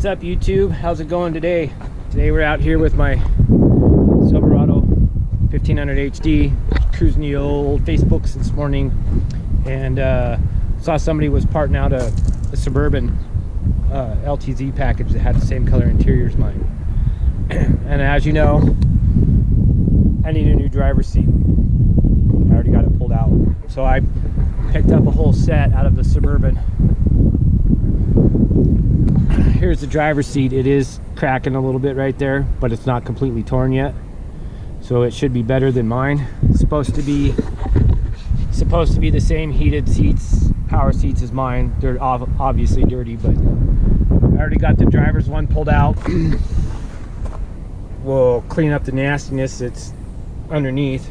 up, YouTube? How's it going today? Today we're out here with my Silverado 1500 HD, cruising the old Facebooks this morning, and saw somebody was parting out a Suburban LTZ package that had the same color interior as mine. And as you know, I need a new driver's seat. I already got it pulled out, so I picked up a whole set out of the Suburban. Here's the driver's seat. It is cracking a little bit right there, but it's not completely torn yet, so it should be better than mine. It's supposed to be the same heated seats, power seats as mine. They're obviously dirty, but I already got the driver's one pulled out. We'll clean up the nastiness that's underneath.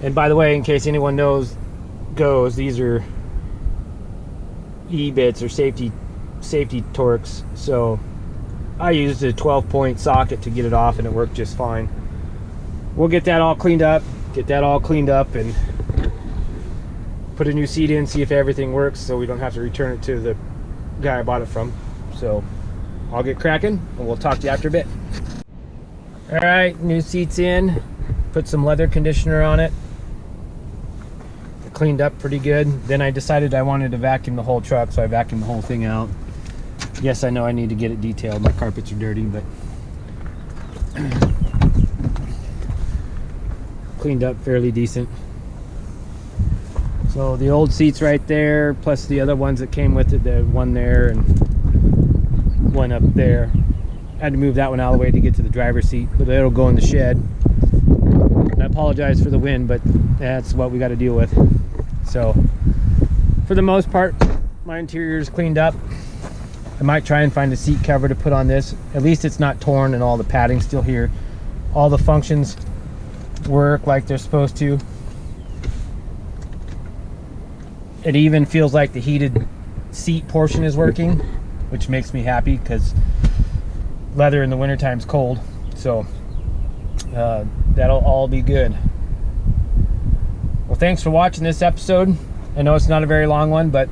And by the way, in case anyone goes, these are E-bits or safety Torx. So I used a 12-point socket to get it off, and it worked just fine. We'll get that all cleaned up, and put a new seat in, see if everything works, so we don't have to return it to the guy I bought it from. So I'll get cracking, and we'll talk to you after a bit. All right, new seat's in. Put some leather conditioner on it. It cleaned up pretty good. Then I decided I wanted to vacuum the whole truck, so I vacuumed the whole thing out. Yes, I know I need to get it detailed. My carpets are dirty, but cleaned up fairly decent. So the old seats right there, plus the other ones that came with it, the one there and one up there. I had to move that one out of the way to get to the driver's seat, but it'll go in the shed. And I apologize for the wind, but that's what we got to deal with. So for the most part, my interior is cleaned up. I might try and find a seat cover to put on this. At least it's not torn and all the padding's still here. All the functions work like they're supposed to. It even feels like the heated seat portion is working, which makes me happy because leather in the wintertime is cold. So that'll all be good. Well, thanks for watching this episode. I know it's not a very long one, but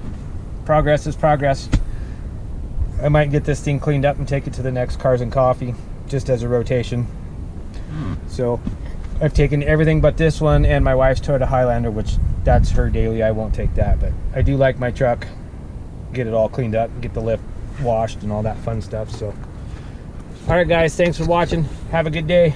progress is progress. I might get this thing cleaned up and take it to the next Cars and Coffee just as a rotation. So I've taken everything but this one and my wife's Toyota Highlander, which that's her daily. I won't take that, but I do like my truck. Get it all cleaned up, get the lift washed and all that fun stuff. So all right guys, thanks for watching. Have a good day.